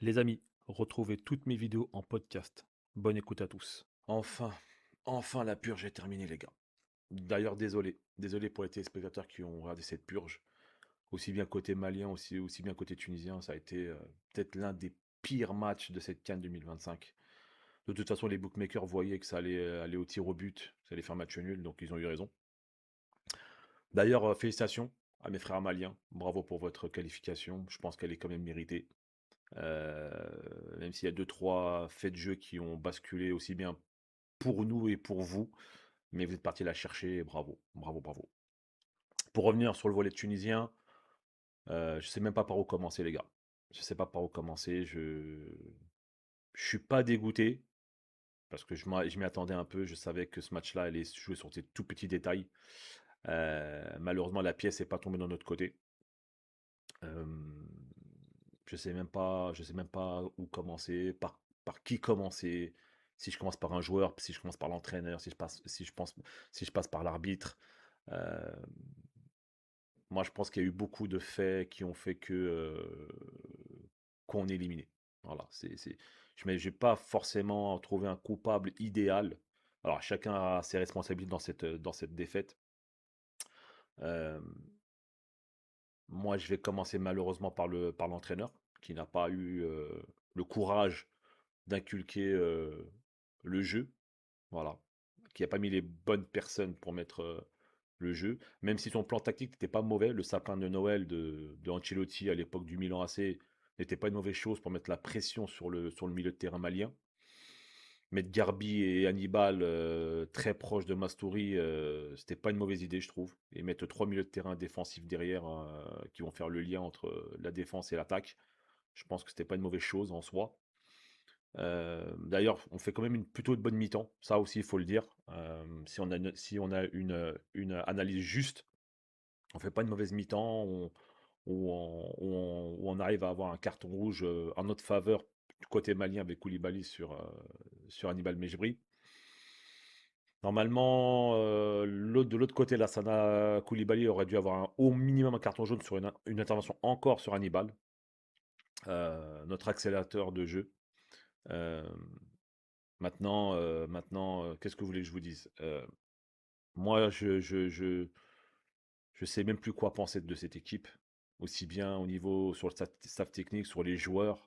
Les amis, retrouvez toutes mes vidéos en podcast. Bonne écoute à tous. Enfin, enfin la purge est terminée les gars. D'ailleurs désolé pour les téléspectateurs qui ont regardé cette purge. Aussi bien côté malien, aussi bien côté tunisien, ça a été peut-être l'un des pires matchs de cette CAN 2025. De toute façon, les bookmakers voyaient que ça allait aller au tir au but, ça allait faire match nul, donc ils ont eu raison. D'ailleurs, félicitations à mes frères maliens. Bravo pour votre qualification. Je pense qu'elle est quand même méritée. Heu, Même s'il y a deux trois faits de jeu qui ont basculé aussi bien pour nous et pour vous, mais vous êtes partis la chercher et bravo, bravo, bravo. Pour revenir sur le volet tunisien, je sais même pas par où commencer les gars. Je sais pas par où commencer, je suis pas dégoûté parce que je m'y attendais un peu, je savais que ce match-là allait se jouer sur ces tout petits détails. Malheureusement la pièce est pas tombée dans notre côté. Hem, je sais même pas où commencer, par qui commencer. Si je commence par un joueur, si je commence par l'entraîneur, si je passe par l'arbitre. Hem, Moi, je pense qu'il y a eu beaucoup de faits qui ont fait que, qu'on est éliminé. Voilà, je vais pas forcément trouver un coupable idéal. Alors chacun a ses responsabilités dans cette défaite. Hem Moi, je vais commencer malheureusement par l'entraîneur qui n'a pas eu, le courage d'inculquer, le jeu, voilà, qui a pas mis les bonnes personnes pour mettre, le jeu. Même si son plan tactique n'était pas mauvais, le sapin de Noël de Ancelotti à l'époque du Milan AC n'était pas une mauvaise chose pour mettre la pression sur le milieu de terrain malien. Mettre Garbi et Hannibal, très proches de Mastouri, c'était pas une mauvaise idée, je trouve, et mettre 3 milieux de terrain défensifs derrière, qui vont faire le lien entre, la défense et l'attaque. Je pense que c'était pas une mauvaise chose en soi. D'ailleurs, on fait quand même une plutôt de bonne mi-temps, ça aussi il faut le dire. Si on a une analyse juste, on fait pas une mauvaise mi-temps, où on arrive à avoir un carton rouge, en notre faveur du côté malien avec Koulibaly sur Hannibal Mejbri. Normalement, de l'autre côté, Lassana Koulibaly aurait dû avoir au minimum un carton jaune sur une intervention encore sur Hannibal, notre accélérateur de jeu. Hem, qu'est-ce que vous voulez que je vous dise? Moi, je sais même plus quoi penser de cette équipe, aussi bien au niveau sur le staff technique, sur les joueurs.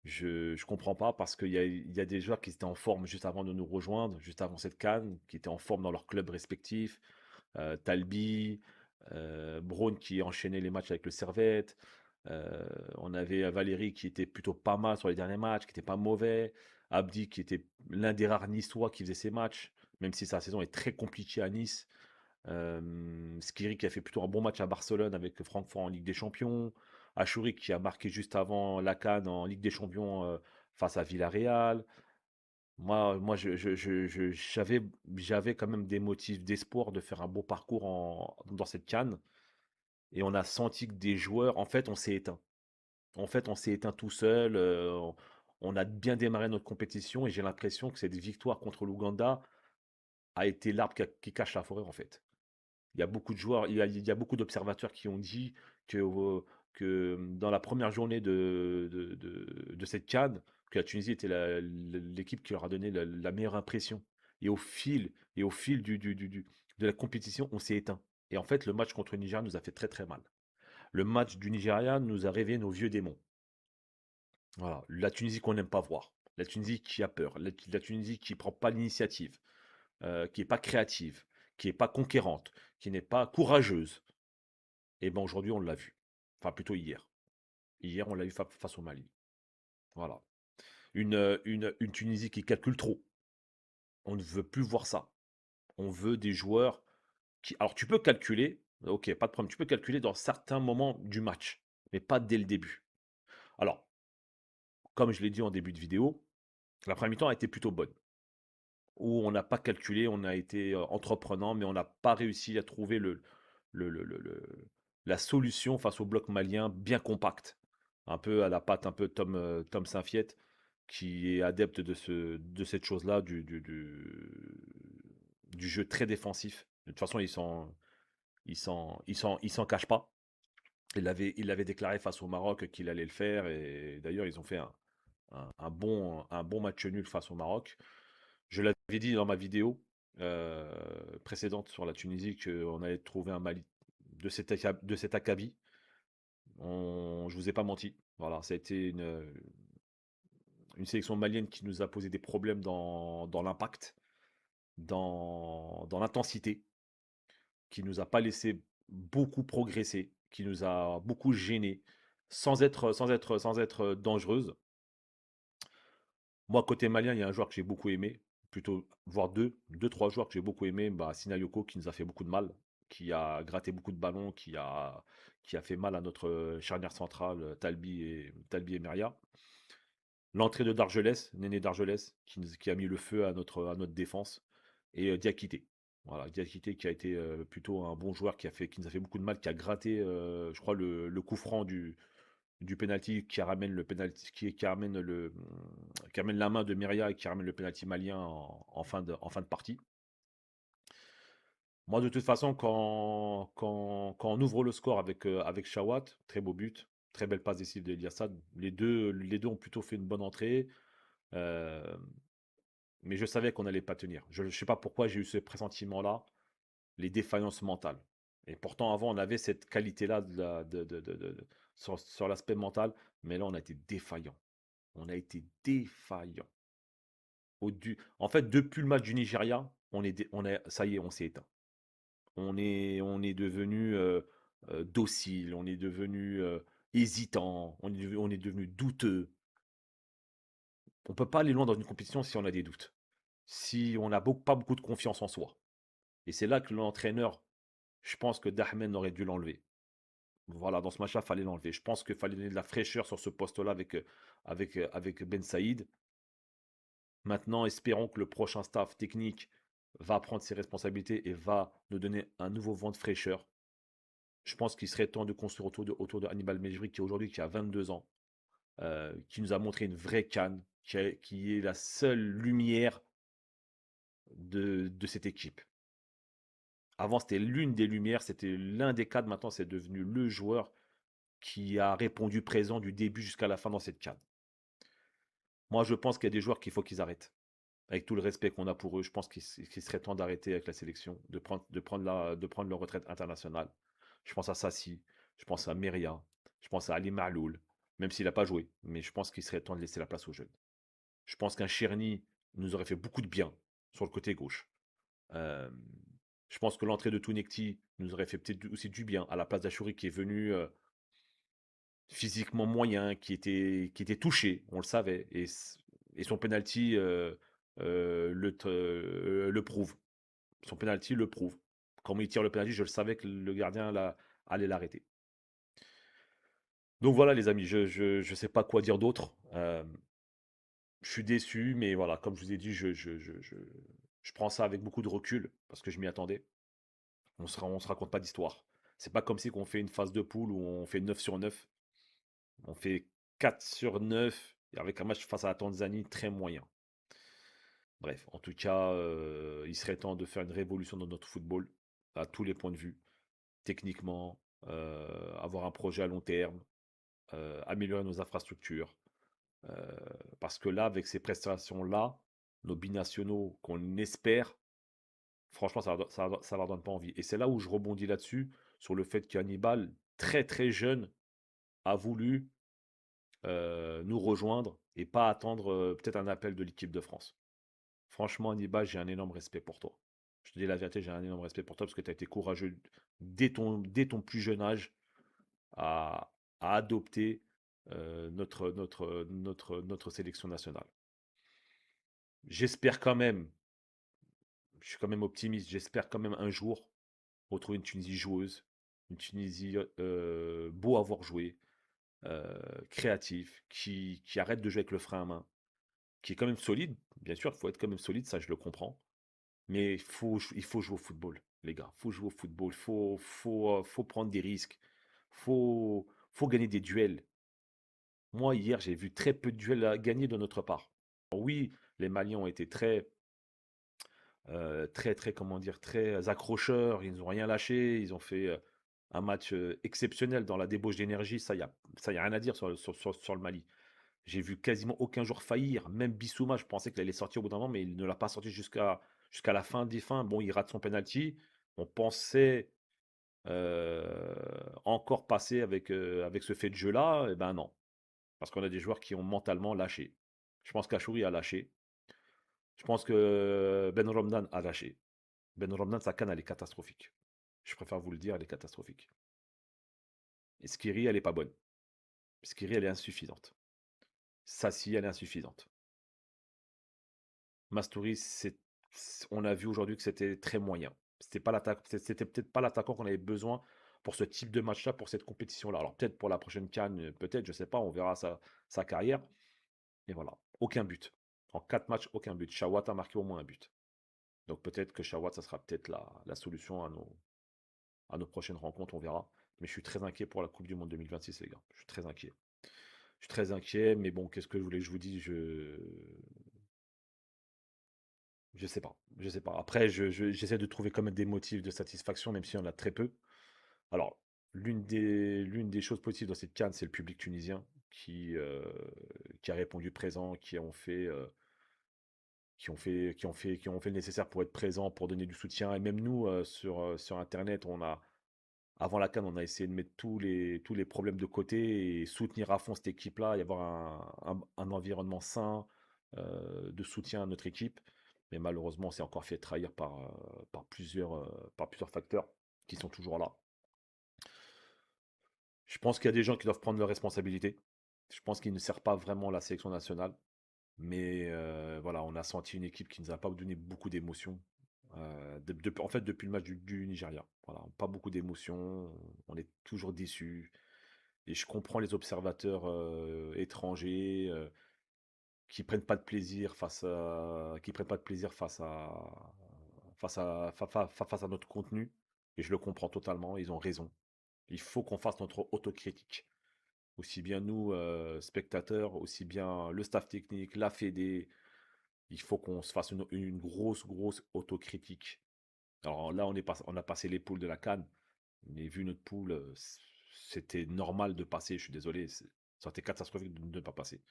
Je comprends pas parce qu'il y a des joueurs qui étaient en forme juste avant de nous rejoindre, juste avant cette CAN, qui étaient en forme dans leurs clubs respectifs. Talbi, Braun qui enchaînait les matchs avec le Servette. On avait Valéry qui était plutôt pas mal sur les derniers matchs, qui était pas mauvais. Abdi qui était l'un des rares Niçois qui faisait ses matchs, même si sa saison est très compliquée à Nice. Skiri qui a fait plutôt un bon match à Barcelone avec Francfort en Ligue des Champions. Achouri qui a marqué juste avant la CAN en Ligue des Champions, face à Villarreal. J'avais quand même des motifs d'espoir de faire un beau parcours dans cette CAN, et on a senti que des joueurs, en fait, on s'est éteint. En fait, on s'est éteint tout seul. On a bien démarré notre compétition et j'ai l'impression que cette victoire contre l'Ouganda a été l'arbre qui cache la forêt, en fait. Il y a beaucoup de joueurs, il y a beaucoup d'observateurs qui ont dit que, dans la première journée de cette CAN, que la Tunisie était l'équipe qui leur a donné la meilleure impression. Et au fil de la compétition, on s'est éteint. Et en fait, le match contre le Nigeria nous a fait très très mal. Le match du Nigeria nous a réveillé nos vieux démons. Voilà, la Tunisie qu'on n'aime pas voir. La Tunisie qui a peur. La Tunisie qui prend pas l'initiative, qui est pas créative, qui est pas conquérante, qui n'est pas courageuse. Et ben aujourd'hui, on l'a vu. Enfin, plutôt hier. Hier, on l'a eu face au Mali. Voilà. Une Tunisie qui calcule trop. On ne veut plus voir ça. On veut des joueurs qui. Alors, tu peux calculer, ok, pas de problème. Tu peux calculer dans certains moments du match, mais pas dès le début. Alors, comme je l'ai dit en début de vidéo, la première mi-temps a été plutôt bonne. Où on n'a pas calculé, on a été entreprenant, mais on n'a pas réussi à trouver la solution face au bloc malien bien compact. Un peu à la patte, un peu Tom Saint-Fiet, qui est adepte de cette chose-là, du jeu très défensif. De toute façon, il s'en cache pas. Il avait déclaré face au Maroc qu'il allait le faire et d'ailleurs ils ont fait un bon match nul face au Maroc. Je l'avais dit dans ma vidéo euh, précédente sur la Tunisie qu'on allait trouver un Mali de cet acabit. Je vous ai pas menti. Voilà, ça a été une sélection malienne qui nous a posé des problèmes dans l'impact, dans l'intensité, qui nous a pas laissé beaucoup progresser, qui nous a beaucoup gênés, sans être dangereuse. Moi, côté malien, il y a un joueur que j'ai beaucoup aimé, plutôt, voire deux, trois joueurs que j'ai beaucoup aimé. Bah, Sinayoko qui nous a fait beaucoup de mal, qui a gratté beaucoup de ballons, qui a fait mal à notre charnière centrale, Talbi et Meria. L'entrée de Dargelès, Néné Dargelès, qui a mis le feu à notre défense. Et Diakité. Voilà, Diakité qui a été plutôt un bon joueur qui nous a fait beaucoup de mal, qui a gratté, je crois, le coup franc du penalty qui ramène le penalty, qui ramène la main de Myria et qui ramène le penalty malien en fin de partie. Moi, de toute façon, quand on ouvre le score avec Chawat, très beau but, très belle passe décisive de Eliassad. Les deux ont plutôt fait une bonne entrée. euh, mais je savais qu'on n'allait pas tenir. Je ne sais pas pourquoi j'ai eu ce pressentiment-là, les défaillances mentales. Et pourtant, avant, on avait cette qualité-là sur l'aspect mental, mais là, on a été défaillant. On a été défaillant. En fait, depuis le match du Nigeria, ça y est, on s'est éteint. On est devenu docile, on est devenu hésitant, on est devenu douteux. On ne peut pas aller loin dans une compétition si on a des doutes, si on n'a pas beaucoup de confiance en soi. Et c'est là que l'entraîneur, je pense que Dahmen aurait dû l'enlever. Voilà, dans ce match-là, il fallait l'enlever. Je pense qu'il fallait donner de la fraîcheur sur ce poste-là avec Ben Saïd. Maintenant, espérons que le prochain staff technique va prendre ses responsabilités et va nous donner un nouveau vent de fraîcheur. Je pense qu'il serait temps de construire autour de Hannibal Mejbri, qui a 22 ans, qui nous a montré une vraie canne, qui est la seule lumière de cette équipe. Avant, c'était l'une des lumières, c'était l'un des cadres. Maintenant, c'est devenu le joueur qui a répondu présent du début jusqu'à la fin dans cette canne. Moi, je pense qu'il y a des joueurs qu'il faut qu'ils arrêtent. Avec tout le respect qu'on a pour eux, je pense qu'il serait temps d'arrêter avec la sélection, de prendre leur retraite internationale. Je pense à Sassi, je pense à Meria, je pense à Ali Ma'loul, même s'il n'a pas joué, mais je pense qu'il serait temps de laisser la place aux jeunes. Je pense qu'un Cherny nous aurait fait beaucoup de bien sur le côté gauche. Euh, je pense que l'entrée de Tounekti nous aurait fait peut-être aussi du bien à la place d'Achouri qui est venu physiquement moyen, qui était touché, on le savait, et son penalty le prouve. Son penalty le prouve. Quand il tire le penalty, je le savais que le gardien allait l'arrêter. Donc voilà les amis, je sais pas quoi dire d'autre. Je suis déçu, mais voilà, comme je vous ai dit, je prends ça avec beaucoup de recul parce que je m'y attendais. On se raconte pas d'histoire. C'est pas comme si on fait une phase de poule où on fait 9 sur 9. On fait 4 sur 9 avec un match face à la Tanzanie très moyen. Bref, en tout cas, il serait temps de faire une révolution dans notre football à tous les points de vue. Techniquement, avoir un projet à long terme, améliorer nos infrastructures. euh, Parce que là, avec ces prestations-là, nos binationaux qu'on espère, franchement, ça leur donne pas envie. Et c'est là où je rebondis là-dessus, sur le fait qu'Hannibal, très très jeune, a voulu nous rejoindre et pas attendre peut-être un appel de l'équipe de France. Franchement, Hannibal, j'ai un énorme respect pour toi. Je te dis la vérité, j'ai un énorme respect pour toi parce que tu as été courageux dès ton plus jeune âge à adopter notre sélection nationale. J'espère quand même, je suis quand même optimiste, j'espère quand même un jour retrouver une Tunisie joueuse, une Tunisie beau à voir jouer, créatif, qui arrête de jouer avec le frein à main, qui est quand même solide. Bien sûr, il faut être quand même solide, ça je le comprends. Mais il faut jouer au football, les gars. Il faut jouer au football. Il faut prendre des risques. Il faut gagner des duels. Moi, hier, j'ai vu très peu de duels à gagner de notre part. Oui, les Maliens ont été très, très, très, comment dire, très accrocheurs. Ils n'ont rien lâché. Ils ont fait. un match exceptionnel dans la débauche d'énergie. Ça, y a rien à dire sur le Mali. J'ai vu quasiment aucun joueur faillir. Même Bissouma, je pensais qu'il allait sortir au bout d'un moment, mais il ne l'a pas sorti jusqu'à la fin des fins. Bon, il rate son penalty. On pensait encore passer avec ce fait de jeu-là. Eh ben non. Parce qu'on a des joueurs qui ont mentalement lâché. Je pense qu'Achouri a lâché. Je pense que Ben Romdan a lâché. Ben Romdan, sa canne, elle est catastrophique. Je préfère vous le dire, elle est catastrophique. Et Skiri, elle est pas bonne. Skiri, elle est insuffisante. Sassi, elle est insuffisante. Mastouri, on a vu aujourd'hui que c'était très moyen. C'était peut-être pas l'attaquant qu'on avait besoin pour ce type de match-là, pour cette compétition-là. Alors peut-être pour la prochaine CAN, peut-être, je sais pas, on verra sa carrière. Et voilà, aucun but. En 4 matchs, aucun but. Chawat a marqué au moins un but. Donc peut-être que Chawat, ça sera peut-être la solution à nos prochaines rencontres, on verra. Mais je suis très inquiet pour la Coupe du Monde 2026, les gars. Je suis très inquiet. Je suis très inquiet, mais bon, qu'est-ce que je voulais que je vous dise? Je sais pas. Je sais pas. Après, j'essaie de trouver quand même des motifs de satisfaction, même s'il y en a très peu. Alors, l'une des choses positives dans cette CAN, c'est le public tunisien qui a répondu présent, qui ont fait le nécessaire pour être présent, pour donner du soutien. Et même nous, sur Internet, avant la CAN, on a essayé de mettre tous les problèmes de côté et soutenir à fond cette équipe-là, y avoir un environnement sain de soutien à notre équipe. Mais malheureusement, on s'est encore fait trahir par plusieurs facteurs qui sont toujours là. Je pense qu'il y a des gens qui doivent prendre leurs responsabilités. Je pense qu'ils ne servent pas vraiment la sélection nationale. Mais voilà, on a senti une équipe qui nous a pas donné beaucoup d'émotions. En fait, depuis le match du Nigeria. Voilà, pas beaucoup d'émotions. On est toujours déçus. Et je comprends les observateurs étrangers qui prennent pas de plaisir qui prennent pas de plaisir face à notre contenu. Et je le comprends totalement. Ils ont raison. Il faut qu'on fasse notre autocritique. Aussi bien nous, spectateurs, aussi bien le staff technique, la Fédé. Il faut qu'on se fasse une grosse, grosse autocritique. Alors là, on a passé les poules de la CAN, mais vu notre poule, c'était normal de passer. Je suis désolé, ça aurait été catastrophique de ne pas passer.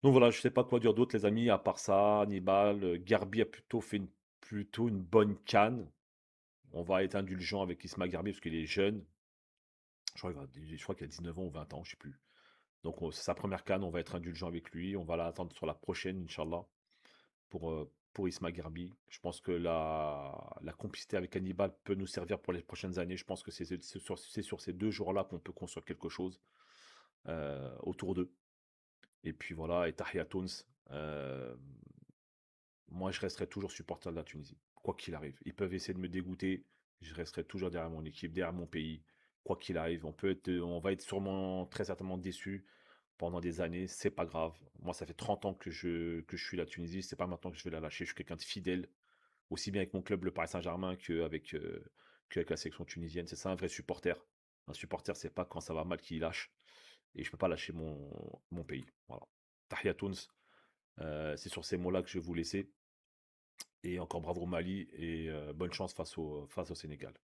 Donc voilà, je sais pas quoi dire d'autre, les amis, à part ça. Hannibal, Garbi a plutôt fait plutôt une bonne CAN. On va être indulgent avec Isma Garbi parce qu'il est jeune. Je crois qu'il a 19 ans ou 20 ans, je sais plus. Donc c'est sa première CAN, on va être indulgent avec lui. On va l'attendre sur la prochaine, Inch'Allah, pour Isma Garbi. Je pense que la complicité avec Hannibal peut nous servir pour les prochaines années. Je pense que c'est sur ces 2 jours-là qu'on peut construire quelque chose autour d'eux. Et puis voilà, et Tahia Towns, moi je resterai toujours supporter de la Tunisie, quoi qu'il arrive. Ils peuvent essayer de me dégoûter, je resterai toujours derrière mon équipe, derrière mon pays, quoi qu'il arrive. On va être sûrement, très certainement déçus pendant des années, c'est pas grave. Moi, ça fait 30 ans que je suis la Tunisie, c'est pas maintenant que je vais la lâcher. Je suis quelqu'un de fidèle, aussi bien avec mon club, le Paris Saint-Germain, qu'avec la sélection tunisienne. C'est ça un vrai supporter. Un supporter, c'est pas quand ça va mal qu'il lâche. Et je peux pas lâcher mon pays. Voilà. Tahia Towns, c'est sur ces mots-là que je vais vous laisser. Et encore bravo au Mali et bonne chance face au Sénégal.